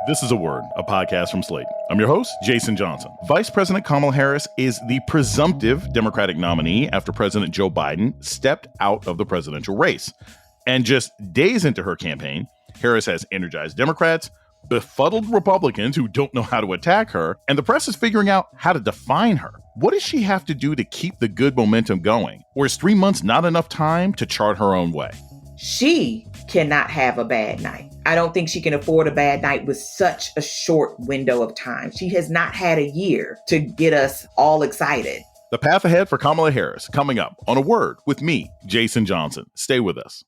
This is A Word, a podcast from Slate. I'm your host, Jason Johnson. Vice President Kamala Harris is the presumptive Democratic nominee after President Joe Biden stepped out of the presidential race. And just days into her campaign, Harris has energized Democrats, befuddled Republicans who don't know how to attack her, and the press is figuring out how to define her. What does she have to do to keep the good momentum going? Or is 3 months not enough time to chart her own way? She cannot have a bad night. I don't think she can afford a bad night with such a short window of time. She has not had a year to get us all excited. The path ahead for Kamala Harris coming up on A Word with me, Jason Johnson. Stay with us.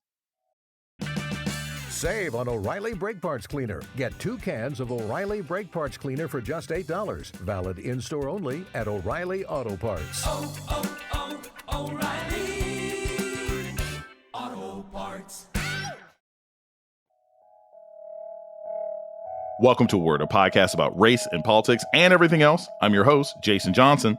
Save on O'Reilly Brake Parts Cleaner. Get 2 cans of O'Reilly Brake Parts Cleaner for just $8. Valid in-store only at O'Reilly Auto Parts. O'Reilly Auto Parts. Welcome to A Word, a podcast about race and politics and everything else. I'm your host, Jason Johnson.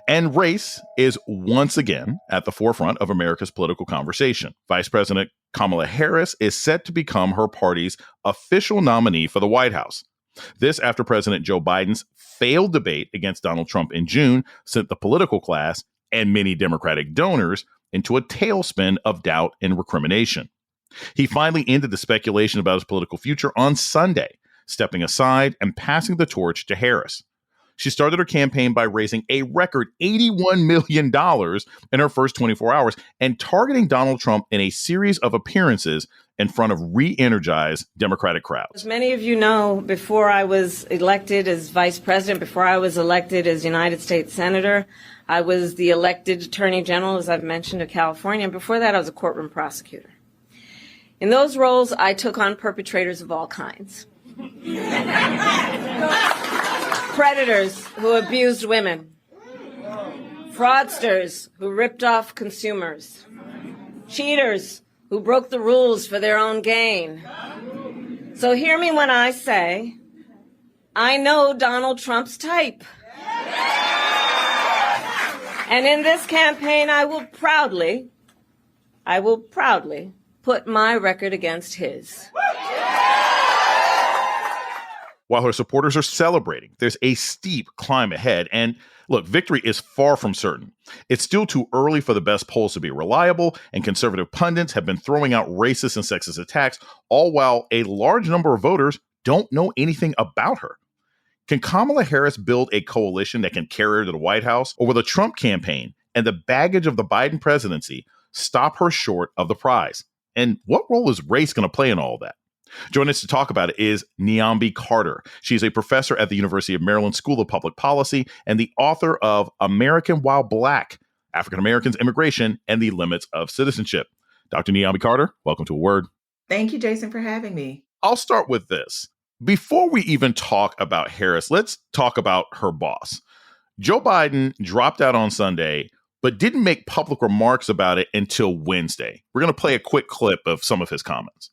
And race is once again at the forefront of America's political conversation. Vice President Kamala Harris is set to become her party's official nominee for the White House. This after President Joe Biden's failed debate against Donald Trump in June sent the political class and many Democratic donors into a tailspin of doubt and recrimination. He finally ended the speculation about his political future on Sunday, stepping aside and passing the torch to Harris. She started her campaign by raising a record $81 million in her first 24 hours and targeting Donald Trump in a series of appearances in front of re-energized Democratic crowds. As many of you know, before I was elected as vice president, before I was elected as United States Senator, I was the elected Attorney General, as I've mentioned, of California. And before that, I was a courtroom prosecutor. In those roles, I took on perpetrators of all kinds. Predators who abused women, fraudsters who ripped off consumers, cheaters who broke the rules for their own gain. So hear me when I say, I know Donald Trump's type. And in this campaign, I will proudly put my record against his. While her supporters are celebrating, there's a steep climb ahead. And look, victory is far from certain. It's still too early for the best polls to be reliable, and conservative pundits have been throwing out racist and sexist attacks, all while a large number of voters don't know anything about her. Can Kamala Harris build a coalition that can carry her to the White House, or will the Trump campaign and the baggage of the Biden presidency stop her short of the prize? And what role is race going to play in all that? Joining us to talk about it is Niambi Carter. She's a professor at the University of Maryland School of Public Policy and the author of American While Black, African Americans, Immigration, and the Limits of Citizenship. Dr. Niambi Carter, welcome to A Word. Thank you, Jason, for having me. I'll start with this. Before we even talk about Harris, let's talk about her boss. Joe Biden dropped out on Sunday, but didn't make public remarks about it until Wednesday. We're going to play a quick clip of some of his comments.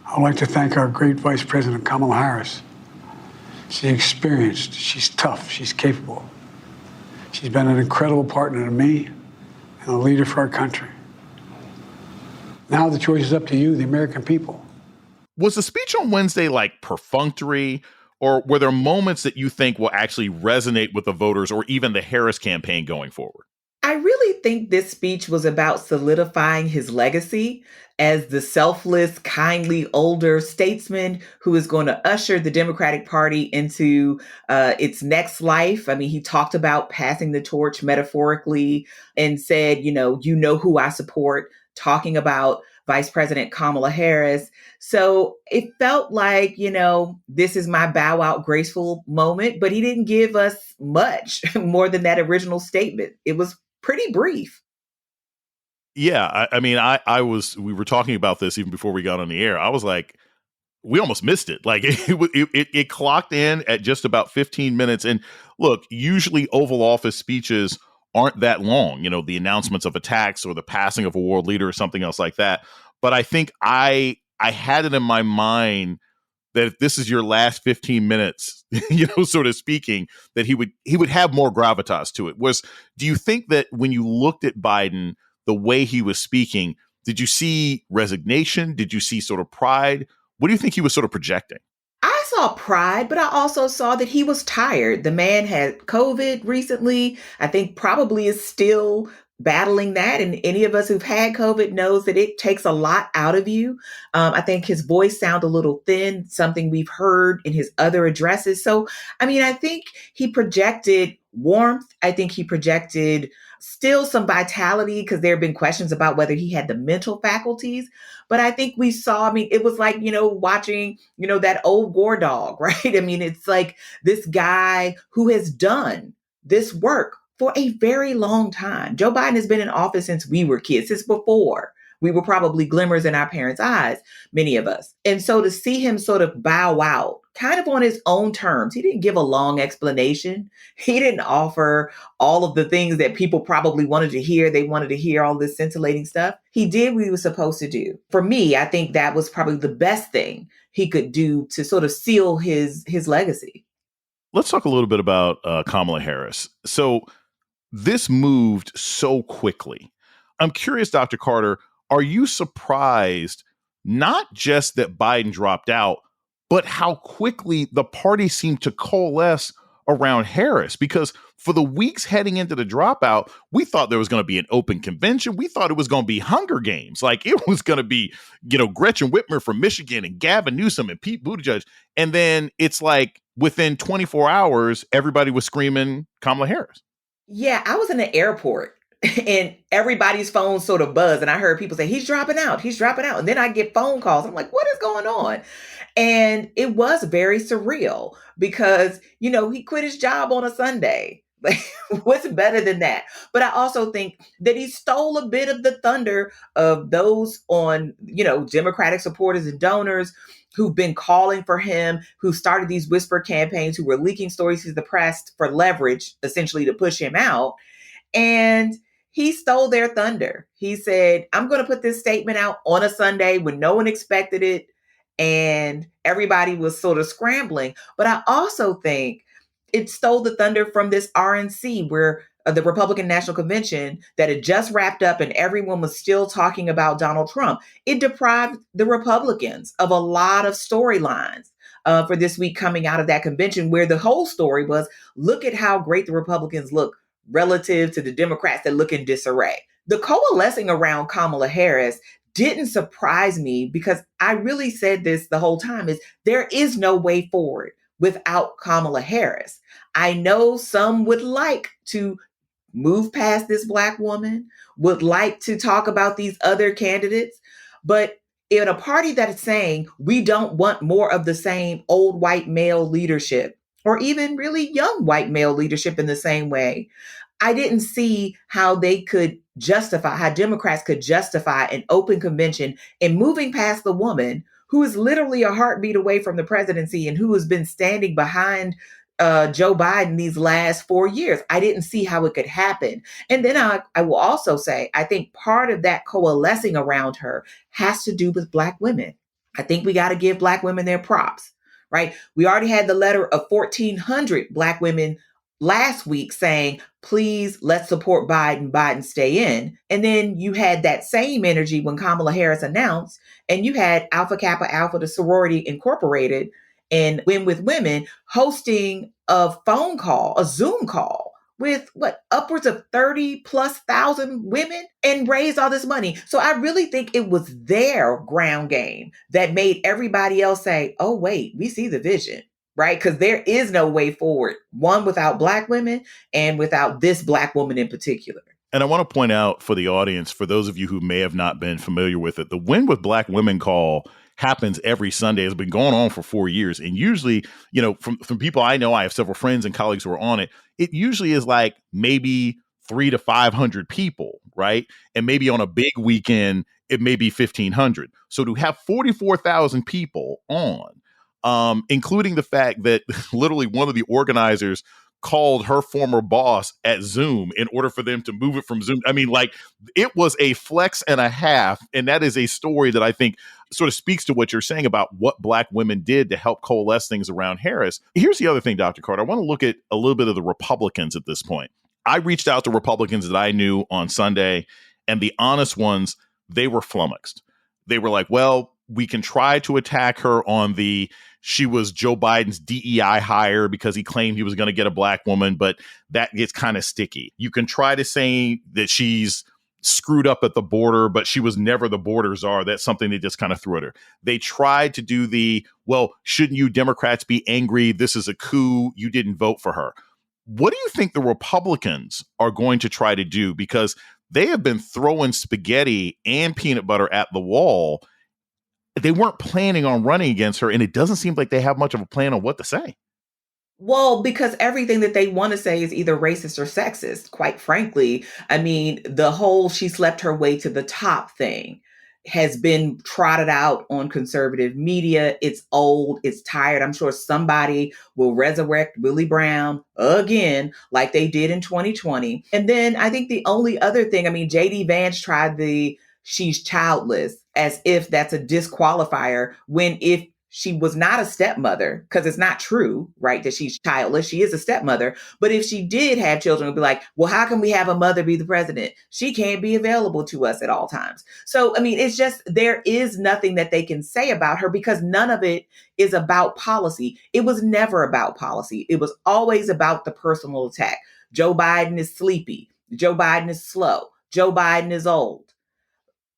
I'd like to thank our great Vice President Kamala Harris. She's experienced, she's tough, she's capable. She's been an incredible partner to me and a leader for our country. Now the choice is up to you, the American people. Was the speech on Wednesday like perfunctory, or were there moments that you think will actually resonate with the voters or even the Harris campaign going forward? I really think this speech was about solidifying his legacy as the selfless, kindly older statesman who is going to usher the Democratic Party into its next life. I mean, he talked about passing the torch metaphorically and said, you know who I support, talking about Vice President Kamala Harris. So it felt like, this is my bow out graceful moment, but he didn't give us much more than that original statement. It was pretty brief. Yeah, we were talking about this even before we got on the air. I was like, we almost missed it. Like it clocked in at just about 15 minutes. And look, usually Oval Office speeches aren't that long, the announcements of attacks or the passing of a world leader or something else like that. But I think I had it in my mind that if this is your last 15 minutes, sort of speaking, that he would have more gravitas to it. Do you think that when you looked at Biden, the way he was speaking, did you see resignation? Did you see sort of pride? What do you think he was sort of projecting? I saw pride, but I also saw that he was tired. The man had COVID recently. I think probably is still battling that. And any of us who've had COVID knows that it takes a lot out of you. I think his voice sounded a little thin, something we've heard in his other addresses. So, I mean, I think he projected warmth. I think he projected still some vitality because there have been questions about whether he had the mental faculties. But I think we saw, I mean, it was like, watching, that old war dog, right? I mean, it's like this guy who has done this work for a very long time. Joe Biden has been in office since we were kids, since before we were probably glimmers in our parents' eyes, many of us. And so to see him sort of bow out kind of on his own terms, he didn't give a long explanation. He didn't offer all of the things that people probably wanted to hear. They wanted to hear all this scintillating stuff. He did what he was supposed to do. For me, I think that was probably the best thing he could do to sort of seal his legacy. Let's talk a little bit about Kamala Harris. So this moved so quickly. I'm curious, Dr. Carter, are you surprised not just that Biden dropped out, but how quickly the party seemed to coalesce around Harris? Because for the weeks heading into the dropout, we thought there was going to be an open convention. We thought it was going to be Hunger Games. Like it was going to be, Gretchen Whitmer from Michigan and Gavin Newsom and Pete Buttigieg. And then it's like within 24 hours, everybody was screaming Kamala Harris. Yeah, I was in the airport and everybody's phone sort of buzzed. And I heard people say, he's dropping out. He's dropping out. And then I get phone calls. I'm like, what is going on? And it was very surreal because, he quit his job on a Sunday. Like, what's better than that? But I also think that he stole a bit of the thunder of those on, Democratic supporters and donors who've been calling for him, who started these whisper campaigns, who were leaking stories to the press for leverage, essentially to push him out. And he stole their thunder. He said, I'm going to put this statement out on a Sunday when no one expected it. And everybody was sort of scrambling. But I also think it stole the thunder from this RNC where the Republican National Convention that had just wrapped up and everyone was still talking about Donald Trump. It deprived the Republicans of a lot of storylines for this week coming out of that convention, where the whole story was, look at how great the Republicans look relative to the Democrats that look in disarray. The coalescing around Kamala Harris didn't surprise me because I really said this the whole time, is there is no way forward without Kamala Harris. I know some would like to move past this Black woman, would like to talk about these other candidates, but in a party that is saying we don't want more of the same old white male leadership, or even really young white male leadership in the same way, I didn't see how they could justify, how Democrats could justify an open convention and moving past the woman who is literally a heartbeat away from the presidency and who has been standing behind Joe Biden these last 4 years. I didn't see how it could happen. And then I will also say, I think part of that coalescing around her has to do with Black women. I think we got to give Black women their props, right? We already had the letter of 1,400 Black women last week saying, please, let's support Biden, Biden stay in. And then you had that same energy when Kamala Harris announced, and you had Alpha Kappa Alpha, the sorority incorporated, and Win with Women hosting a phone call, a Zoom call with upwards of 30,000+ women and raised all this money. So I really think it was their ground game that made everybody else say, oh, wait, we see the vision, right? Because there is no way forward, one, without Black women and without this Black woman in particular. And I want to point out for the audience, for those of you who may have not been familiar with it, the Win with Black Women call happens every Sunday. It's been going on for 4 years. And usually, from people I know, I have several friends and colleagues who are on it. It usually is like maybe 300 to 500 people, right? And maybe on a big weekend, it may be 1,500. So to have 44,000 people on, including the fact that literally one of the organizers called her former boss at Zoom in order for them to move it from Zoom. I mean, it was a flex and a half. And that is a story that I think sort of speaks to what you're saying about what Black women did to help coalesce things around Harris. Here's the other thing, Dr. Carter. I want to look at a little bit of the Republicans at this point. I reached out to Republicans that I knew on Sunday, and the honest ones, they were flummoxed. They were like, well, we can try to attack her on she was Joe Biden's DEI hire because he claimed he was going to get a black woman, but that gets kind of sticky. You can try to say that she's screwed up at the border, but she was never the border czar. That's something they just kind of threw at her. They tried to do well, shouldn't you Democrats be angry? This is a coup. You didn't vote for her. What do you think the Republicans are going to try to do? Because they have been throwing spaghetti and peanut butter at the wall. They weren't planning on running against her, and it doesn't seem like they have much of a plan on what to say. Well, because everything that they want to say is either racist or sexist, quite frankly. I mean, the whole she slept her way to the top thing has been trotted out on conservative media. It's old, it's tired. I'm sure somebody will resurrect Willie Brown again, like they did in 2020. And then I think the only other thing, I mean, J.D. Vance tried she's childless as if that's a disqualifier, when if she was not a stepmother, because it's not true, right, that she's childless. She is a stepmother. But if she did have children, it would be like, well, how can we have a mother be the president? She can't be available to us at all times. So, I mean, it's just, there is nothing that they can say about her because none of it is about policy. It was never about policy. It was always about the personal attack. Joe Biden is sleepy. Joe Biden is slow. Joe Biden is old.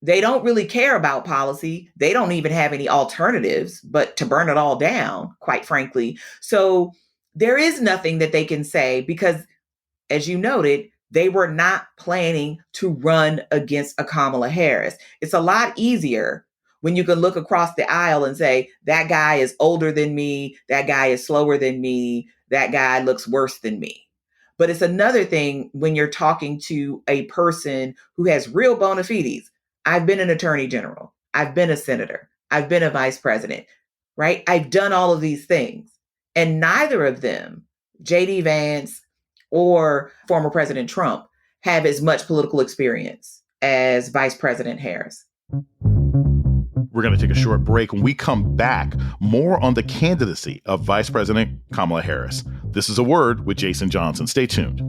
They don't really care about policy. They don't even have any alternatives but to burn it all down, quite frankly. So there is nothing that they can say because, as you noted, they were not planning to run against a Kamala Harris. It's a lot easier when you can look across the aisle and say, that guy is older than me, that guy is slower than me, that guy looks worse than me. But it's another thing when you're talking to a person who has real bona fides. I've been an attorney general. I've been a senator. I've been a vice president, right? I've done all of these things. And neither of them, J.D. Vance or former President Trump, have as much political experience as Vice President Harris. We're going to take a short break. When we come back, more on the candidacy of Vice President Kamala Harris. This is A Word with Jason Johnson. Stay tuned.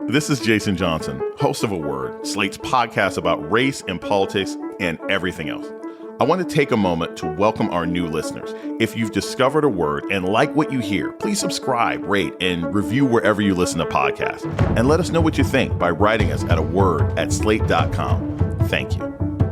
This is Jason Johnson, host of A Word, Slate's podcast about race and politics and everything else. I want to take a moment to welcome our new listeners. If you've discovered A Word and like what you hear, please subscribe, rate, and review wherever you listen to podcasts. And let us know what you think by writing us at aword@slate.com. Thank you.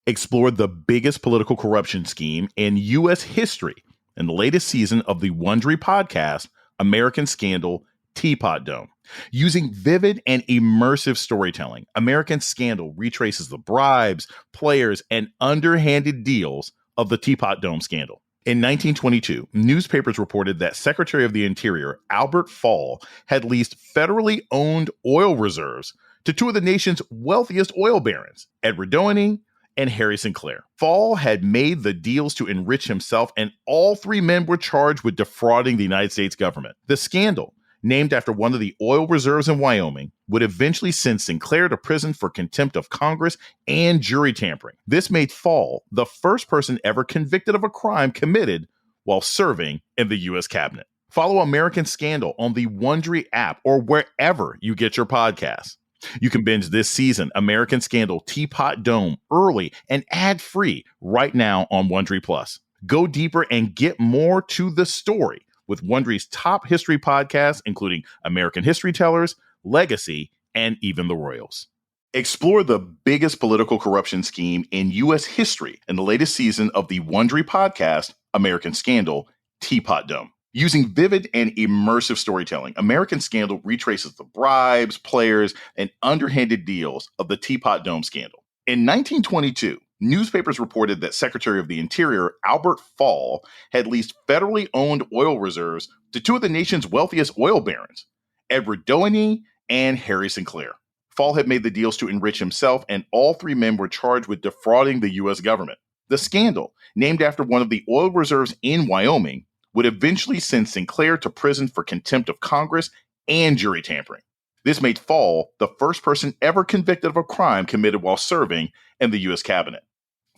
Explore the biggest political corruption scheme in U.S. history in the latest season of the Wondery podcast, American Scandal, Teapot Dome. Using vivid and immersive storytelling, American Scandal retraces the bribes, players, and underhanded deals of the Teapot Dome scandal. In 1922, newspapers reported that Secretary of the Interior Albert Fall had leased federally owned oil reserves to two of the nation's wealthiest oil barons, Edward Doheny and Harry Sinclair. Fall had made the deals to enrich himself, and all three men were charged with defrauding the United States government. The scandal, named after one of the oil reserves in Wyoming, would eventually send Sinclair to prison for contempt of Congress and jury tampering. This made Fall the first person ever convicted of a crime committed while serving in the U.S. cabinet. Follow American Scandal on the Wondery app or wherever you get your podcasts. You can binge this season, American Scandal Teapot Dome, early and ad-free right now on Wondery Plus. Go deeper and get more to the story with Wondery's top history podcasts, including American History Tellers, Legacy, and even The Royals. Explore the biggest political corruption scheme in U.S. history in the latest season of the Wondery podcast, American Scandal, Teapot Dome. Using vivid and immersive storytelling, American Scandal retraces the bribes, players, and underhanded deals of the Teapot Dome scandal. In 1922, newspapers reported that Secretary of the Interior Albert Fall had leased federally owned oil reserves to two of the nation's wealthiest oil barons, Edward Doheny and Harry Sinclair. Fall had made the deals to enrich himself, and all three men were charged with defrauding the U.S. government. The scandal, named after one of the oil reserves in Wyoming, would eventually send Sinclair to prison for contempt of Congress and jury tampering. This made Fall the first person ever convicted of a crime committed while serving in the U.S. cabinet.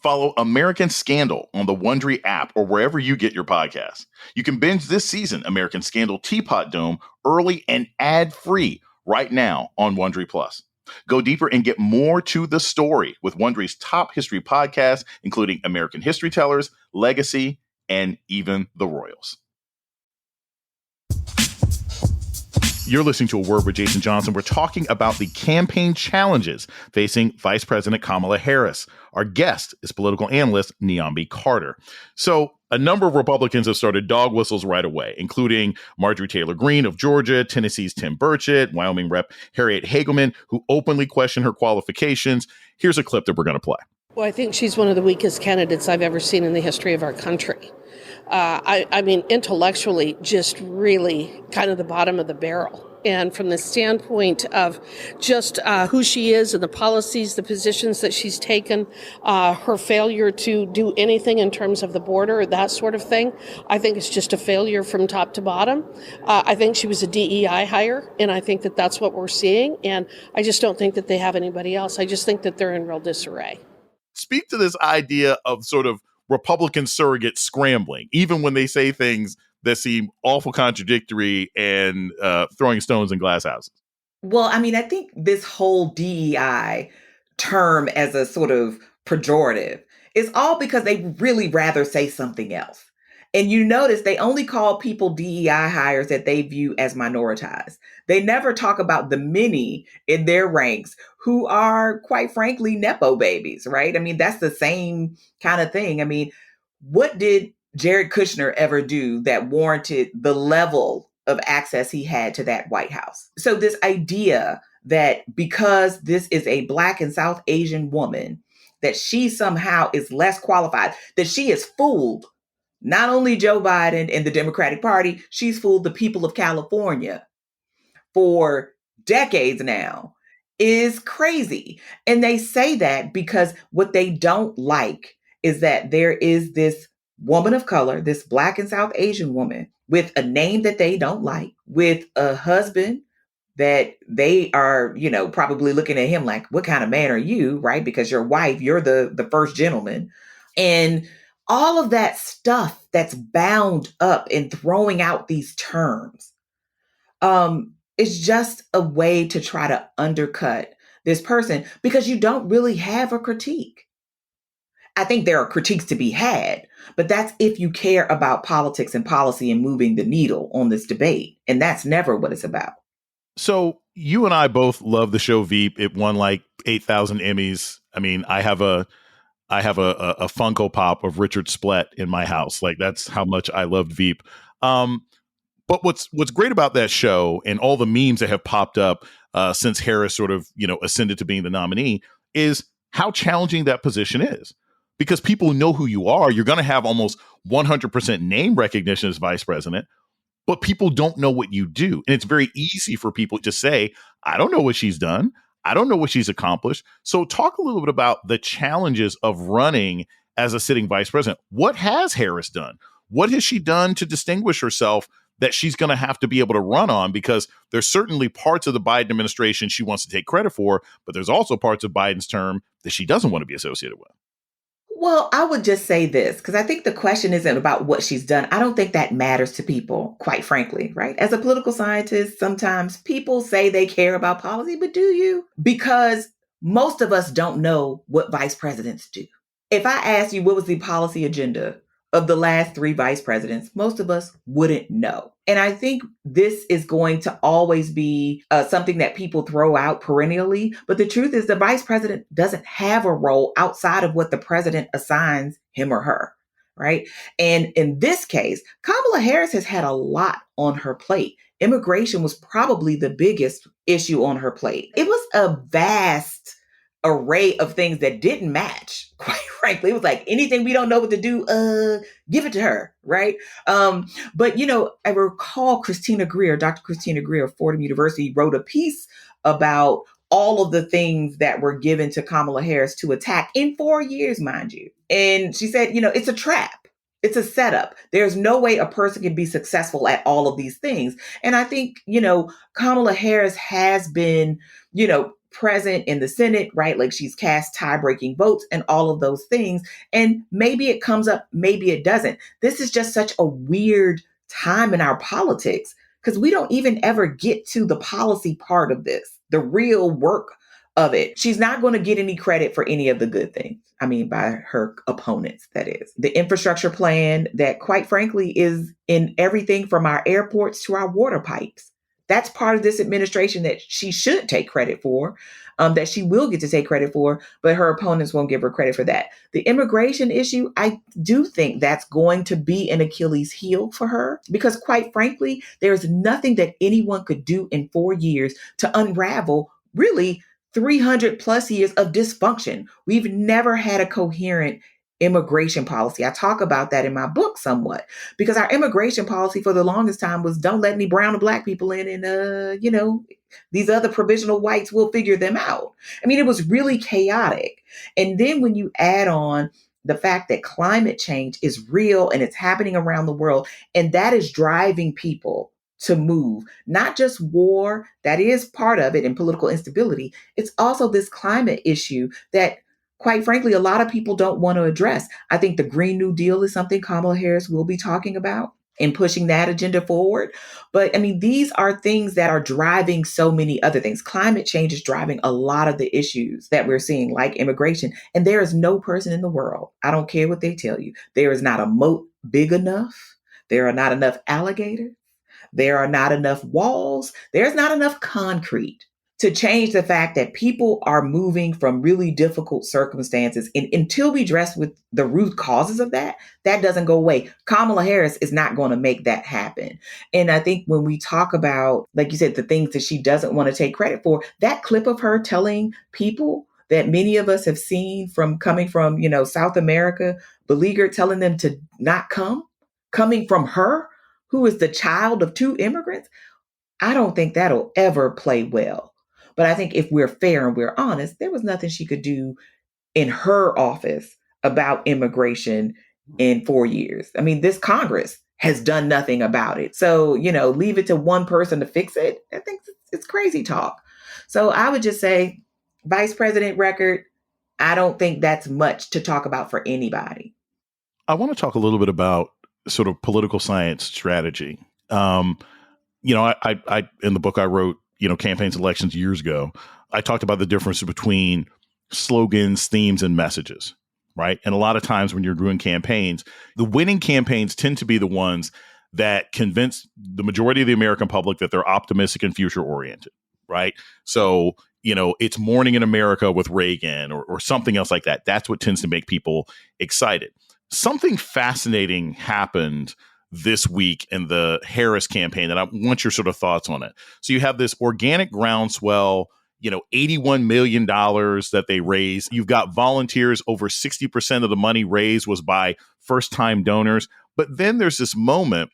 Follow American Scandal on the Wondery app or wherever you get your podcasts. You can binge this season, American Scandal Teapot Dome, early and ad-free right now on Wondery Plus. Go deeper and get more to the story with Wondery's top history podcasts, including American History Tellers, Legacy, and even The Royals. You're listening to A Word with Jason Johnson. We're talking about the campaign challenges facing Vice President Kamala Harris. Our guest is political analyst Niambi Carter. So a number of Republicans have started dog whistles right away, including Marjorie Taylor Greene of Georgia, Tennessee's Tim Burchett, Wyoming Rep. Harriet Hageman, who openly questioned her qualifications. Here's a clip that we're going to play. Well, I think she's one of the weakest candidates I've ever seen in the history of our country. I mean, intellectually, just really kind of the bottom of the barrel. And from the standpoint of just who she is and the policies, the positions that she's taken, her failure to do anything in terms of the border, that sort of thing, I think it's just a failure from top to bottom. I think she was a DEI hire, and I think that that's what we're seeing. And I just don't think that they have anybody else. I just think that they're in real disarray. Speak to this idea of sort of Republican surrogates scrambling, even when they say things that seem awful contradictory and throwing stones in glass houses. Well, I mean, I think this whole DEI term as a sort of pejorative is all because they really rather say something else. And you notice they only call people DEI hires that they view as minoritized. They never talk about the many in their ranks who are, quite frankly, Nepo babies, right? I mean, that's the same kind of thing. I mean, what did Jared Kushner ever do that warranted the level of access he had to that White House? So this idea that because this is a Black and South Asian woman, that she somehow is less qualified, that she is fooled not only Joe Biden and the Democratic Party, she's fooled the people of California for decades now, is crazy. And they say that because what they don't like is that there is this woman of color, this Black and South Asian woman with a name that they don't like, with a husband that they are, you know, probably looking at him like, what kind of man are you, right? Because your wife, you're the first gentleman. And all of that stuff that's bound up in throwing out these terms is just a way to try to undercut this person because you don't really have a critique. I think there are critiques to be had, but that's if you care about politics and policy and moving the needle on this debate. And that's never what it's about. So you and I both love the show Veep. It won like 8,000 Emmys. I mean, I have a Funko Pop of Richard Splett in my house. Like that's how much I loved Veep. But what's great about that show and all the memes that have popped up since Harris sort of, you know, ascended to being the nominee is how challenging that position is. Because people know who you are. You're going to have almost 100% name recognition as vice president, but people don't know what you do. And it's very easy for people to say, I don't know what she's done. I don't know what she's accomplished. So talk a little bit about the challenges of running as a sitting vice president. What has Harris done? What has she done to distinguish herself that she's going to have to be able to run on? Because there's certainly parts of the Biden administration she wants to take credit for, but there's also parts of Biden's term that she doesn't want to be associated with. Well, I would just say this, because I think the question isn't about what she's done. I don't think that matters to people, quite frankly, right? As a political scientist, sometimes people say they care about policy, but do you? Because most of us don't know what vice presidents do. If I asked you what was the policy agenda of the last 3 vice presidents, most of us wouldn't know. And I think this is going to always be something that people throw out perennially. But the truth is the vice president doesn't have a role outside of what the president assigns him or her, right? And in this case, Kamala Harris has had a lot on her plate. Immigration was probably the biggest issue on her plate. It was a vast array of things that didn't match, quite frankly. It was like anything we don't know what to do, give it to her, right? But, you know, I recall Dr. Christina Greer of Fordham University wrote a piece about all of the things that were given to Kamala Harris to attack in 4 years, mind you. And she said, you know, it's a trap. It's a setup. There's no way a person can be successful at all of these things. And I think, you know, Kamala Harris has been, you know, present in the Senate, right? Like she's cast tie-breaking votes and all of those things. And maybe it comes up, maybe it doesn't. This is just such a weird time in our politics because we don't even ever get to the policy part of this, the real work of it. She's not going to get any credit for any of the good things. I mean, by her opponents, that is. The infrastructure plan that, quite frankly, is in everything from our airports to our water pipes. That's part of this administration that she should take credit for, that she will get to take credit for, but her opponents won't give her credit for that. The immigration issue, I do think that's going to be an Achilles heel for her, because quite frankly, there's nothing that anyone could do in 4 years to unravel really 300 plus years of dysfunction. We've never had a coherent immigration policy. I talk about that in my book somewhat, because our immigration policy for the longest time was don't let any brown and black people in, and these other provisional whites will figure them out. I mean, it was really chaotic. And then when you add on the fact that climate change is real and it's happening around the world, and that is driving people to move, not just war, that is part of it, and political instability. It's also this climate issue that, quite frankly, a lot of people don't want to address. I think the Green New Deal is something Kamala Harris will be talking about and pushing that agenda forward. But I mean, these are things that are driving so many other things. Climate change is driving a lot of the issues that we're seeing, like immigration. And there is no person in the world, I don't care what they tell you, there is not a moat big enough. There are not enough alligators. There are not enough walls. There's not enough concrete to change the fact that people are moving from really difficult circumstances. And until we address with the root causes of that, that doesn't go away. Kamala Harris is not going to make that happen. And I think when we talk about, like you said, the things that she doesn't want to take credit for, that clip of her telling people that many of us have seen from coming from, South America, beleaguered, telling them to not come, coming from her, who is the child of 2 immigrants, I don't think that'll ever play well. But I think if we're fair and we're honest, there was nothing she could do in her office about immigration in 4 years. I mean, this Congress has done nothing about it. So, leave it to one person to fix it. I think it's crazy talk. So I would just say, Vice President record, I don't think that's much to talk about for anybody. I want to talk a little bit about sort of political science strategy. I in the book I wrote, Campaigns, Elections years ago, I talked about the difference between slogans, themes, and messages, right? And a lot of times when you're doing campaigns, the winning campaigns tend to be the ones that convince the majority of the American public that they're optimistic and future oriented, right? So, it's Morning in America with Reagan or something else like that. That's what tends to make people excited. Something fascinating happened this week in the Harris campaign, and I want your sort of thoughts on it. So you have this organic groundswell, $81 million that they raised. You've got volunteers. Over 60% of the money raised was by first-time donors. But then there's this moment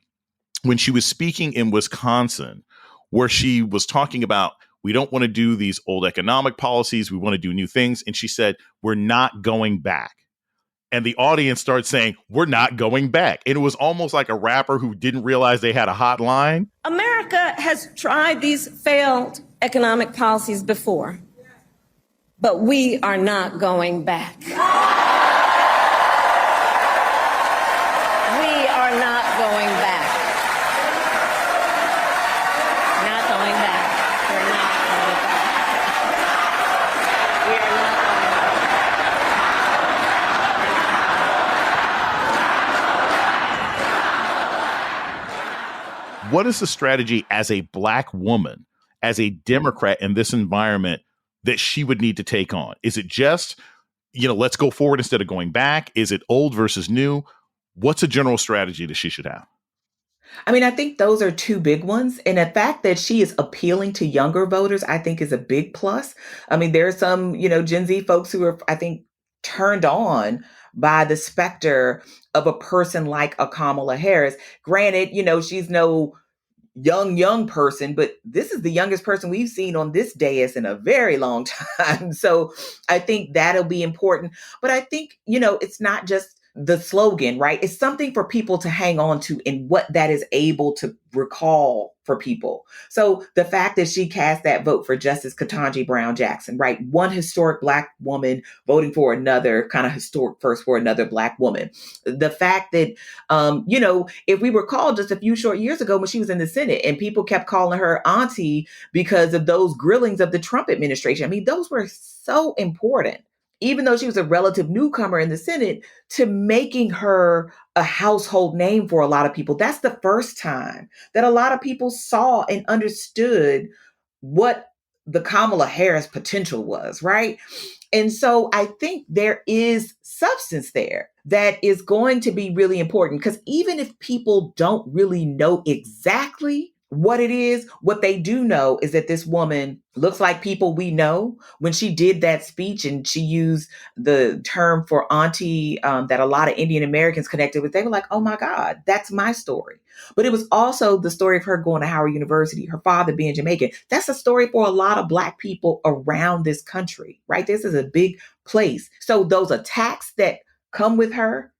when she was speaking in Wisconsin where she was talking about, we don't want to do these old economic policies. We want to do new things. And she said, we're not going back. And the audience started saying, we're not going back. And it was almost like a rapper who didn't realize they had a hot line. America has tried these failed economic policies before, but we are not going back. We are not going back. Not going back. We're not going back. We are not going back. What is the strategy as a Black woman, as a Democrat in this environment that she would need to take on? Is it just, let's go forward instead of going back? Is it old versus new? What's a general strategy that she should have? I mean, I think those are 2 big ones. And the fact that she is appealing to younger voters, I think is a big plus. I mean, there are some, Gen Z folks who are, I think, turned on by the specter of a person like a Kamala Harris. Granted, she's no young person, but this is the youngest person we've seen on this dais in a very long time. So I think that'll be important. But I think, it's not just the slogan, right? It's something for people to hang on to and what that is able to recall for people. So the fact that she cast that vote for Justice Ketanji Brown Jackson, right? One historic Black woman voting for another kind of historic first for another Black woman. The fact that, if we recall just a few short years ago when she was in the Senate and people kept calling her auntie because of those grillings of the Trump administration. I mean, those were so important, even though she was a relative newcomer in the Senate, to making her a household name for a lot of people. That's the first time that a lot of people saw and understood what the Kamala Harris potential was, right? And so I think there is substance there that is going to be really important, because even if people don't really know exactly what it is, what they do know is that this woman looks like people we know. When she did that speech and she used the term for auntie that a lot of Indian Americans connected with, they were like, oh my God, that's my story. But it was also the story of her going to Howard University, her father being Jamaican. That's a story for a lot of Black people around this country, right? This is a big place. So those attacks that come with her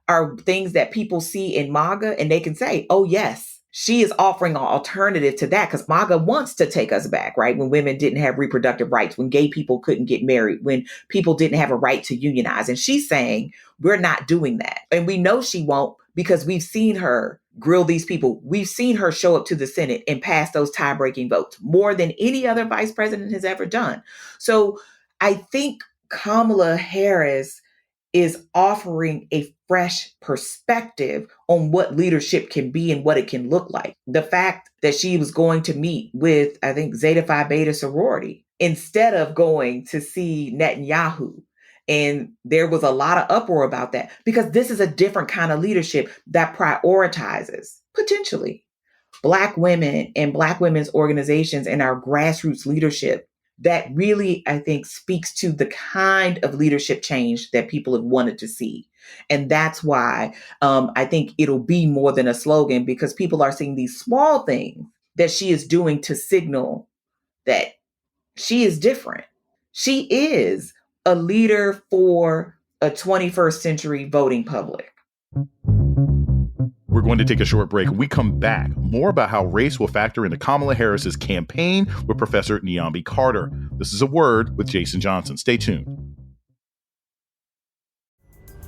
are things that people see in MAGA, and they can say, oh yes, she is offering an alternative to that, because MAGA wants to take us back, right? When women didn't have reproductive rights, when gay people couldn't get married, when people didn't have a right to unionize. And she's saying, we're not doing that. And we know she won't, because we've seen her grill these people. We've seen her show up to the Senate and pass those tie-breaking votes more than any other vice president has ever done. So I think Kamala Harris is offering a fresh perspective on what leadership can be and what it can look like. The fact that she was going to meet with, I think, Zeta Phi Beta sorority instead of going to see Netanyahu. And there was a lot of uproar about that, because this is a different kind of leadership that prioritizes, potentially, Black women and Black women's organizations and our grassroots leadership. That really, I think, speaks to the kind of leadership change that people have wanted to see. And that's why I think it'll be more than a slogan, because people are seeing these small things that she is doing to signal that she is different. She is a leader for a 21st century voting public. We're going to take a short break. When we come back, more about how race will factor into Kamala Harris's campaign with Professor Niambi Carter. This is A Word with Jason Johnson. Stay tuned.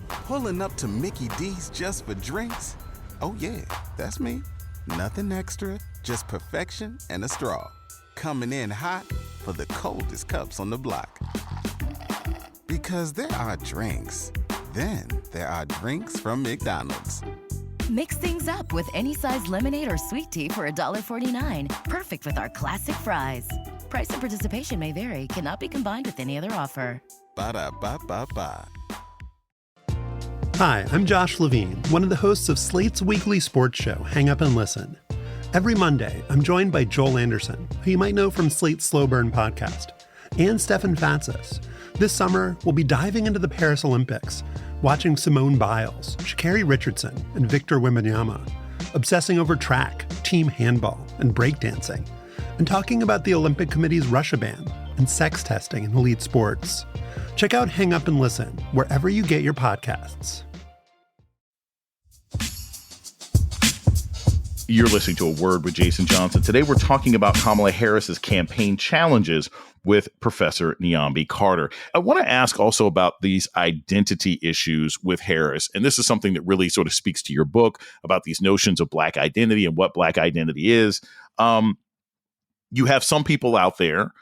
Pulling up to Mickey D's just for drinks? Oh yeah, that's me. Nothing extra, just perfection and a straw. Coming in hot for the coldest cups on the block. Because there are drinks. Then there are drinks from McDonald's. Mix things up with any size lemonade or sweet tea for $1.49. Perfect with our classic fries. Price and participation may vary. Cannot be combined with any other offer. Ba-da-ba-ba-ba. Hi, I'm Josh Levine, one of the hosts of Slate's weekly sports show, Hang Up and Listen. Every Monday, I'm joined by Joel Anderson, who you might know from Slate's Slow Burn podcast, and Stefan Fatsis. This summer, we'll be diving into the Paris Olympics, watching Simone Biles, Sha'Carri Richardson, and Victor Wembanyama, obsessing over track, team handball, and breakdancing, and talking about the Olympic Committee's Russia ban and sex testing in elite sports. Check out Hang Up and Listen wherever you get your podcasts. You're listening to A Word with Jason Johnson. Today, we're talking about Kamala Harris's campaign challenges with Professor Niambi Carter. I want to ask also about these identity issues with Harris. And this is something that really sort of speaks to your book about these notions of Black identity and what Black identity is. You have some people out there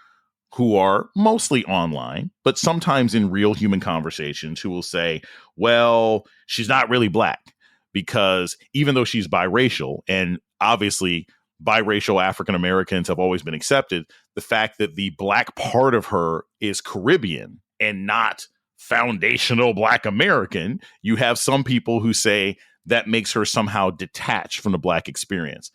who are mostly online, but sometimes in real human conversations, who will say, well, she's not really Black, because even though she's biracial, and obviously biracial African Americans have always been accepted, the fact that the Black part of her is Caribbean and not foundational Black American, you have some people who say that makes her somehow detached from the Black experience.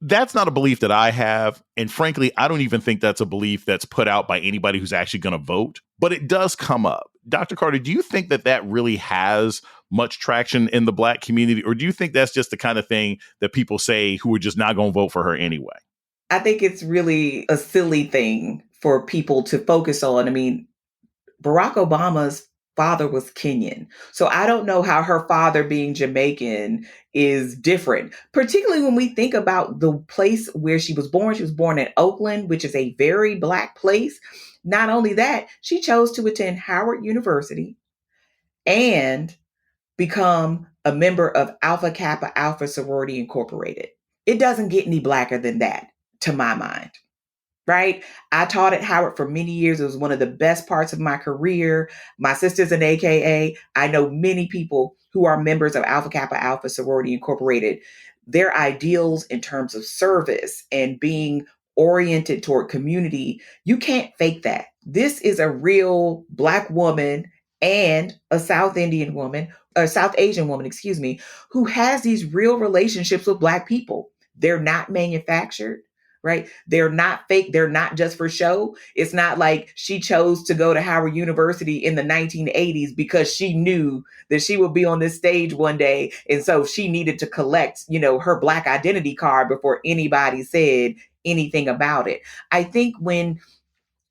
That's not a belief that I have. And frankly, I don't even think that's a belief that's put out by anybody who's actually going to vote. But it does come up. Dr. Carter, do you think that that really has much traction in the Black community? Or do you think that's just the kind of thing that people say who are just not going to vote for her anyway? I think it's really a silly thing for people to focus on. I mean, Barack Obama's father was Kenyan. So I don't know how her father being Jamaican is different, particularly when we think about the place where she was born. She was born in Oakland, which is a very Black place. Not only that, she chose to attend Howard University and become a member of Alpha Kappa Alpha Sorority Incorporated. It doesn't get any Blacker than that, to my mind. Right? I taught at Howard for many years. It was one of the best parts of my career. My sister's an AKA. I know many people who are members of Alpha Kappa Alpha Sorority Incorporated. Their ideals in terms of service and being oriented toward community, you can't fake that. This is a real Black woman and a South Asian woman, excuse me, who has these real relationships with Black people. They're not manufactured. Right? They're not fake. They're not just for show. It's not like she chose to go to Howard University in the 1980s because she knew that she would be on this stage one day. And so she needed to collect, her Black identity card before anybody said anything about it. I think when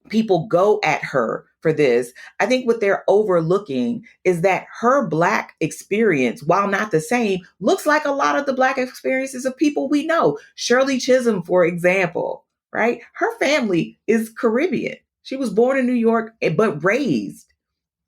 people go at her for this, I think what they're overlooking is that her Black experience, while not the same, looks like a lot of the Black experiences of people we know. Shirley Chisholm, for example, right? Her family is Caribbean. She was born in New York, but raised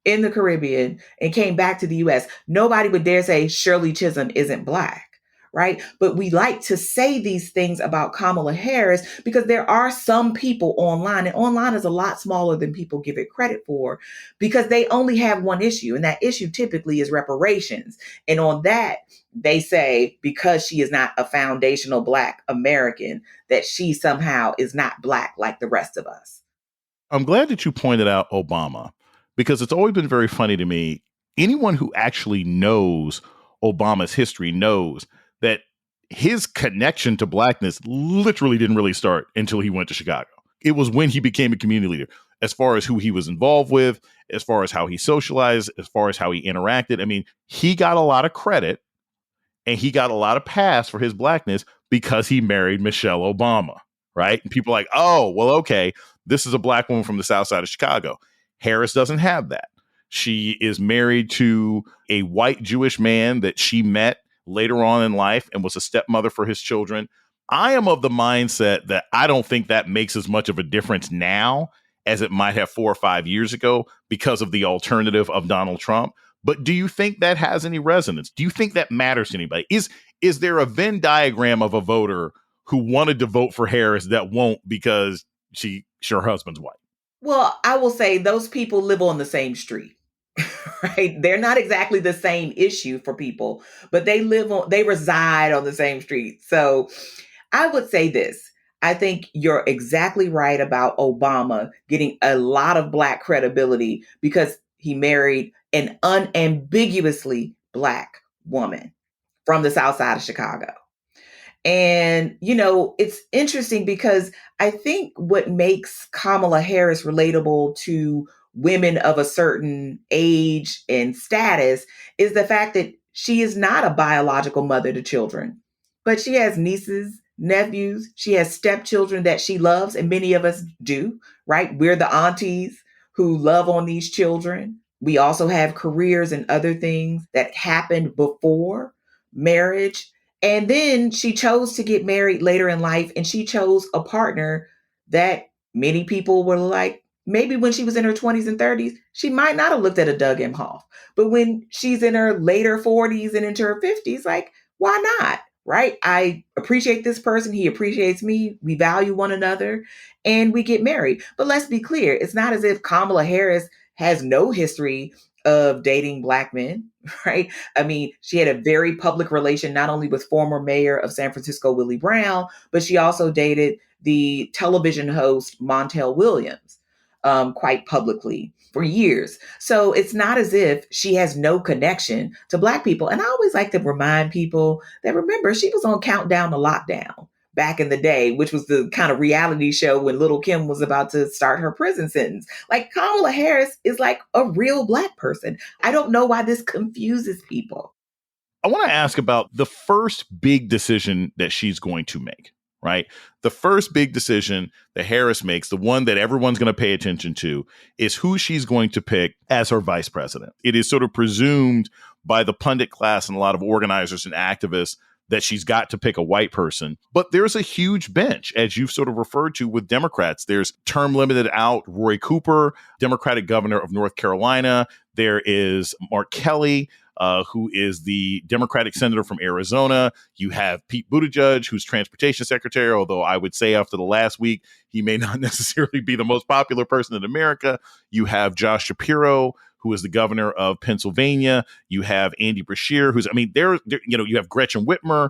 in the Caribbean and came back to the US. Nobody would dare say Shirley Chisholm isn't Black. Right? But we like to say these things about Kamala Harris because there are some people online, and online is a lot smaller than people give it credit for, because they only have one issue, and that issue typically is reparations. And on that, they say because she is not a foundational Black American, that she somehow is not Black like the rest of us. I'm glad that you pointed out Obama, because it's always been very funny to me. Anyone who actually knows Obama's history knows that his connection to Blackness literally didn't really start until he went to Chicago. It was when he became a community leader, as far as who he was involved with, as far as how he socialized, as far as how he interacted. I mean, he got a lot of credit and he got a lot of pass for his Blackness because he married Michelle Obama, right? And people are like, oh, well, okay, this is a Black woman from the South Side of Chicago. Harris doesn't have that. She is married to a white Jewish man that she met later on in life and was a stepmother for his children. I am of the mindset that I don't think that makes as much of a difference now as it might have 4 or 5 years ago because of the alternative of Donald Trump. But do you think that has any resonance? Do you think that matters to anybody? Is there a Venn diagram of a voter who wanted to vote for Harris that won't because her husband's white? Well, I will say those people live on the same street. Right? They're not exactly the same issue for people, but they reside on the same street. So I would say this. I think you're exactly right about Obama getting a lot of Black credibility because he married an unambiguously Black woman from the South Side of Chicago. And, it's interesting because I think what makes Kamala Harris relatable to women of a certain age and status is the fact that she is not a biological mother to children, but she has nieces, nephews, she has stepchildren that she loves, and many of us do, right? We're the aunties who love on these children. We also have careers and other things that happened before marriage. And then she chose to get married later in life, and she chose a partner that many people were like, maybe when she was in her 20s and 30s, she might not have looked at a Doug Emhoff. But when she's in her later 40s and into her 50s, like, why not? Right? I appreciate this person. He appreciates me. We value one another and we get married. But let's be clear. It's not as if Kamala Harris has no history of dating Black men, right? I mean, she had a very public relation, not only with former mayor of San Francisco, Willie Brown, but she also dated the television host Montel Williams quite publicly for years. So it's not as if she has no connection to Black people. And I always like to remind people that, remember, she was on Countdown to Lockdown back in the day, which was the kind of reality show when Little Kim was about to start her prison sentence. Like, Kamala Harris is like a real Black person. I don't know why this confuses people. I want to ask about the first big decision that she's going to make, right? The first big decision that Harris makes, the one that everyone's going to pay attention to, is who she's going to pick as her vice president. It is sort of presumed by the pundit class and a lot of organizers and activists that she's got to pick a white person. But there's a huge bench, as you've sort of referred to, with Democrats. There's term limited out Roy Cooper, Democratic governor of North Carolina. There is Mark Kelly, who is the Democratic senator from Arizona. You have Pete Buttigieg, who's transportation secretary, although I would say after the last week, he may not necessarily be the most popular person in America. You have Josh Shapiro, who is the governor of Pennsylvania. You have Andy Beshear, you have Gretchen Whitmer,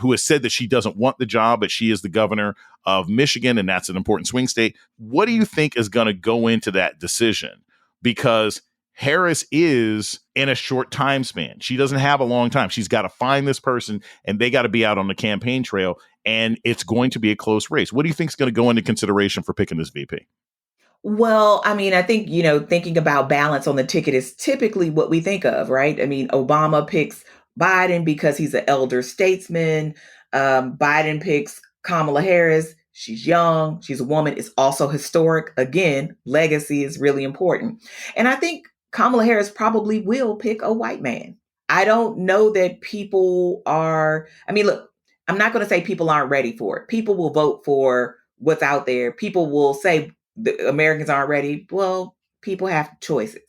who has said that she doesn't want the job, but she is the governor of Michigan, and that's an important swing state. What do you think is going to go into that decision? Because Harris is in a short time span. She doesn't have a long time. She's got to find this person, and they got to be out on the campaign trail, and it's going to be a close race. What do you think is going to go into consideration for picking this VP? Well, I mean, I think, thinking about balance on the ticket is typically what we think of, right? I mean, Obama picks Biden because he's an elder statesman. Biden picks Kamala Harris. She's young. She's a woman. It's also historic. Again, legacy is really important. And I think Kamala Harris probably will pick a white man. I don't know that people are, look, I'm not going to say people aren't ready for it. People will vote for what's out there. People will say the Americans aren't ready. Well, people have choices.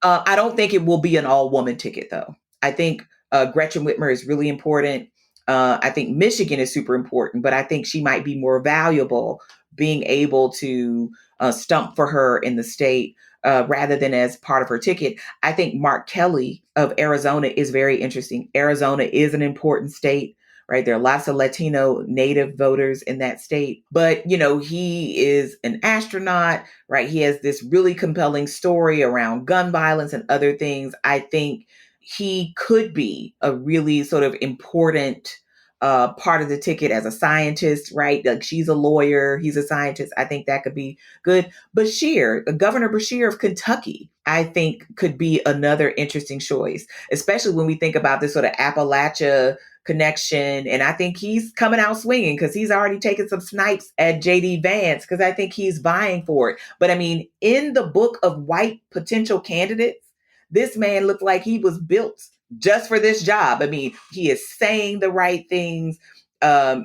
I don't think it will be an all-woman ticket, though. I think Gretchen Whitmer is really important. I think Michigan is super important, but I think she might be more valuable being able to stump for her in the state rather than as part of her ticket. I think Mark Kelly of Arizona is very interesting. Arizona is an important state. Right. There are lots of Latino native voters in that state. But, he is an astronaut, right? He has this really compelling story around gun violence and other things. I think he could be a really sort of important part of the ticket as a scientist, right? Like, she's a lawyer. He's a scientist. I think that could be good. Governor Beshear of Kentucky, I think could be another interesting choice, especially when we think about this sort of Appalachia connection. And I think he's coming out swinging because he's already taken some snipes at J.D. Vance because I think he's vying for it. But in the book of white potential candidates, this man looked like he was built just for this job. He is saying the right things.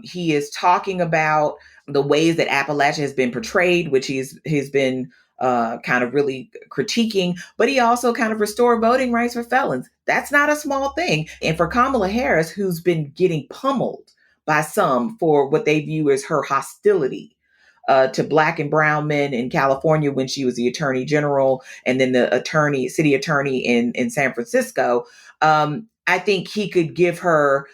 He is talking about the ways that Appalachia has been portrayed, which he's been kind of really critiquing, but he also kind of restored voting rights for felons. That's not a small thing. And for Kamala Harris, who's been getting pummeled by some for what they view as her hostility to Black and brown men in California when she was the attorney general and then the city attorney in San Francisco, I think he could give her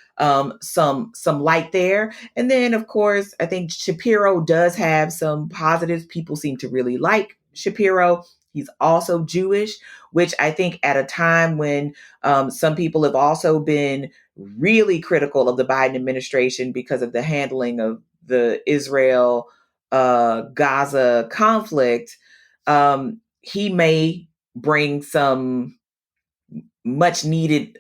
some light there. And then, of course, I think Shapiro does have some positives. People seem to really like Shapiro. He's also Jewish, which I think at a time when some people have also been really critical of the Biden administration because of the handling of the Israel Gaza conflict, he may bring some much needed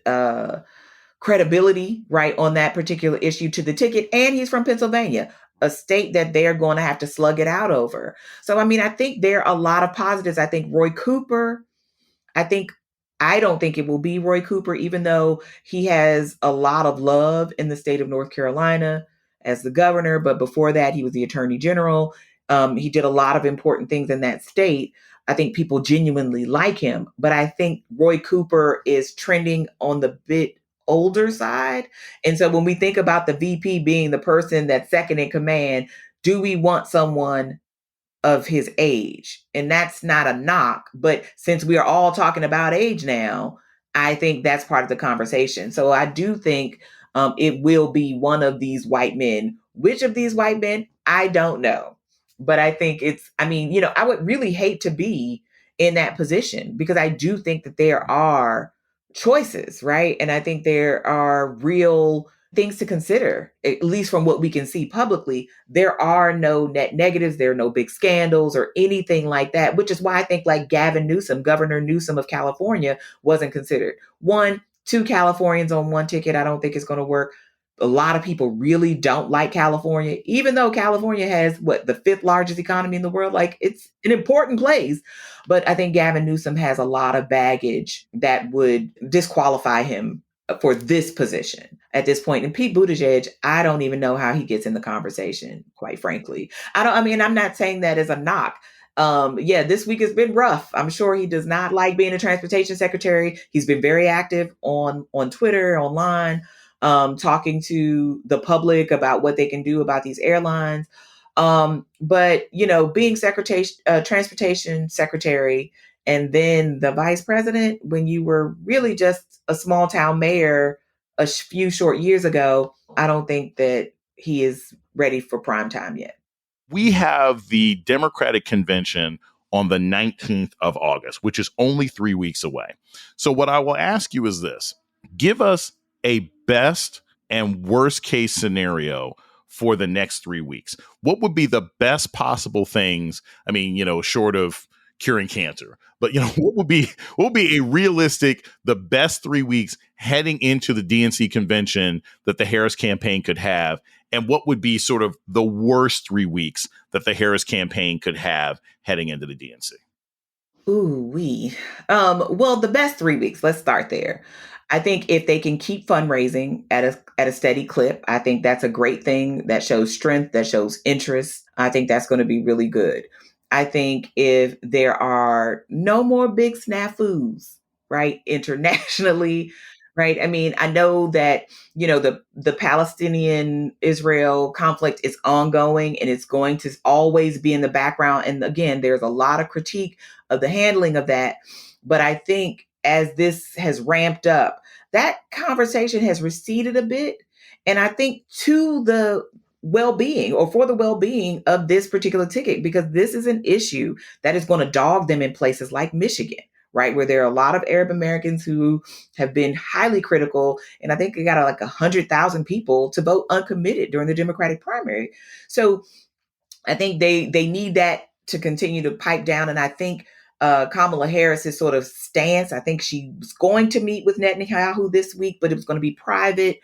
credibility right on that particular issue to the ticket. And he's from Pennsylvania, a state that they're going to have to slug it out over. So, I think there are a lot of positives. I think Roy Cooper, I don't think it will be Roy Cooper, even though he has a lot of love in the state of North Carolina as the governor. But before that, he was the attorney general. He did a lot of important things in that state. I think people genuinely like him. But I think Roy Cooper is trending on the bit older side. And so when we think about the VP being the person that's second in command, do we want someone of his age? And that's not a knock. But since we are all talking about age now, I think that's part of the conversation. So I do think it will be one of these white men. Which of these white men? I don't know. But I think I would really hate to be in that position because I do think that there are choices, right? And I think there are real things to consider, at least from what we can see publicly. There are no net negatives. There are no big scandals or anything like that, which is why I think like Gavin Newsom, Governor Newsom of California, wasn't considered. 2 Californians on one ticket, I don't think it's going to work. a lot of people really don't like California, even though California has the fifth largest economy in the world. Like, it's an important place. But I think Gavin Newsom has a lot of baggage that would disqualify him for this position at this point. And Pete Buttigieg, I don't even know how he gets in the conversation, quite frankly. I'm not saying that as a knock. This week has been rough. I'm sure he does not like being a transportation secretary. He's been very active on Twitter, online, talking to the public about what they can do about these airlines. But being transportation secretary and then the vice president when you were really just a small town mayor a few short years ago, I don't think that he is ready for prime time yet. We have the Democratic convention on the 19th of August, which is only 3 weeks away. So what I will ask you is this: give us a best and worst case scenario for the next 3 weeks. What would be the best possible things? I mean, short of curing cancer, but what would be a realistic, the best 3 weeks heading into the DNC convention that the Harris campaign could have? And what would be sort of the worst 3 weeks that the Harris campaign could have heading into the DNC? Well, the best 3 weeks, let's start there. I think if they can keep fundraising at a steady clip, I think that's a great thing. That shows strength, that shows interest. I think that's going to be really good. I think if there are no more big snafus, right, internationally, right? I mean, I know that, the Palestinian-Israel conflict is ongoing and it's going to always be in the background. And again, there's a lot of critique of the handling of that. But I think as this has ramped up, that conversation has receded a bit. And I think to the well-being or for the well-being of this particular ticket, because this is an issue that is going to dog them in places like Michigan, right, where there are a lot of Arab Americans who have been highly critical. And I think they got like 100,000 people to vote uncommitted during the Democratic primary. So I think they need that to continue to pipe down. And I think Kamala Harris's sort of stance, I think she was going to meet with Netanyahu this week, but it was going to be private,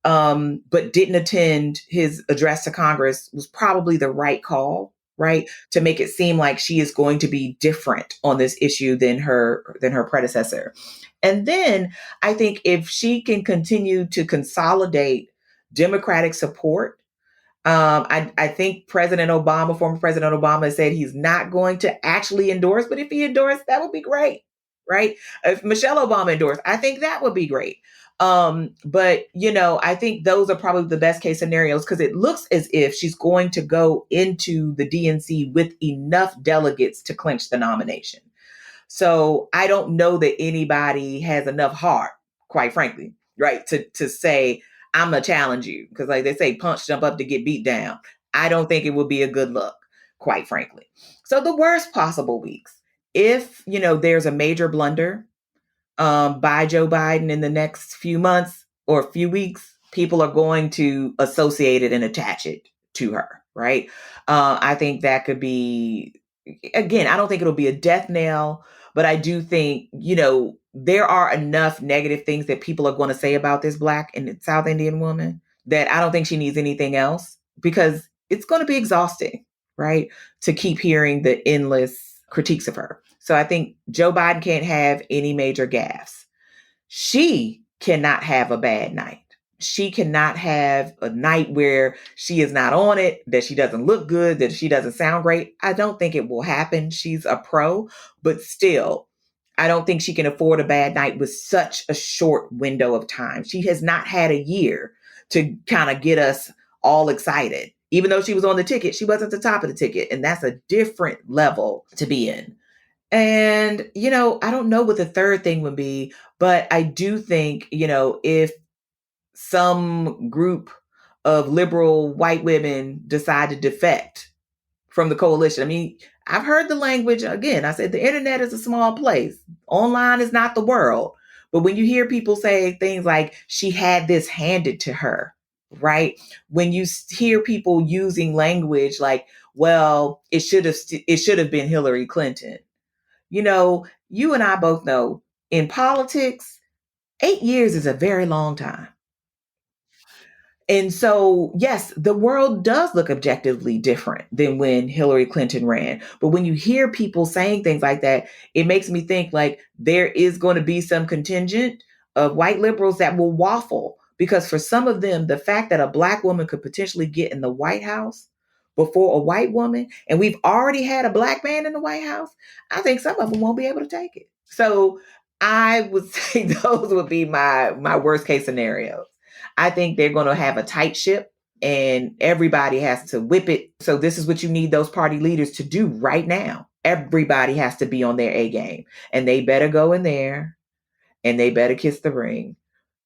but didn't attend his address to Congress, was probably the right call, right? To make it seem like she is going to be different on this issue than her predecessor. And then I think if she can continue to consolidate Democratic support, I think former President Obama said he's not going to actually endorse, but if he endorsed, that would be great, right? If Michelle Obama endorsed, I think that would be great. But I think those are probably the best case scenarios because it looks as if she's going to go into the DNC with enough delegates to clinch the nomination. So I don't know that anybody has enough heart, quite frankly, right, to say, I'm going to challenge you. Because like they say, punch, jump up to get beat down. I don't think it would be a good look, quite frankly. So the worst possible weeks, if, there's a major blunder by Joe Biden in the next few months or a few weeks, people are going to associate it and attach it to her, right? I think that could be, again, I don't think it'll be a death knell, but I do think, there are enough negative things that people are going to say about this Black and South Indian woman that I don't think she needs anything else because it's going to be exhausting, right? To keep hearing the endless critiques of her. So I think Joe Biden can't have any major gaffes. She cannot have a bad night. She cannot have a night where she is not on it, that she doesn't look good, that she doesn't sound great. I don't think it will happen. She's a pro, but still, I don't think she can afford a bad night with such a short window of time. She has not had a year to kind of get us all excited. Even though she was on the ticket, she wasn't at the top of the ticket. And that's a different level to be in. And, I don't know what the third thing would be, but I do think, if some group of liberal white women decide to defect from the coalition, I mean, I've heard the language again. I said the internet is a small place. Online is not the world. But when you hear people say things like she had this handed to her, right? When you hear people using language like, well, it should have been Hillary Clinton. You and I both know in politics, 8 years is a very long time. And so, yes, the world does look objectively different than when Hillary Clinton ran. But when you hear people saying things like that, it makes me think like there is going to be some contingent of white liberals that will waffle. Because for some of them, the fact that a Black woman could potentially get in the White House before a white woman, and we've already had a Black man in the White House, I think some of them won't be able to take it. So I would say those would be my worst case scenarios. I think they're going to have a tight ship and everybody has to whip it. So this is what you need those party leaders to do right now. Everybody has to be on their A game, and they better go in there and they better kiss the ring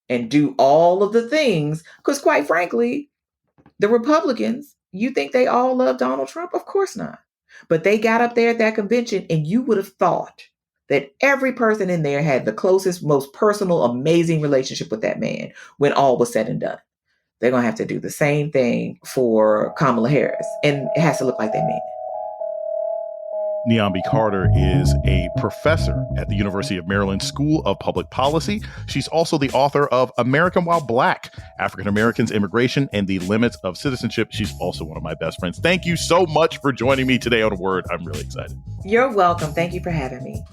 and do all of the things. Because quite frankly, the Republicans, you think they all love Donald Trump? Of course not. But they got up there at that convention and you would have thought that every person in there had the closest, most personal, amazing relationship with that man when all was said and done. They're going to have to do the same thing for Kamala Harris. And it has to look like they mean it. Niambi Carter is a professor at the University of Maryland School of Public Policy. She's also the author of American While Black, African Americans, Immigration, and the Limits of Citizenship. She's also one of my best friends. Thank you so much for joining me today on A Word. I'm really excited. You're welcome. Thank you for having me.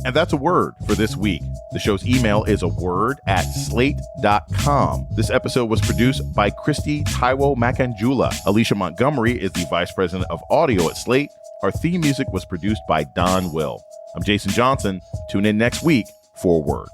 And that's A Word for this week. The show's email is aword@slate.com. This episode was produced by Kristie Taiwo-Makanjuola. Alicia Montgomery is the Vice President of Audio at Slate. Our theme music was produced by Don Will. I'm Jason Johnson. Tune in next week for A Word.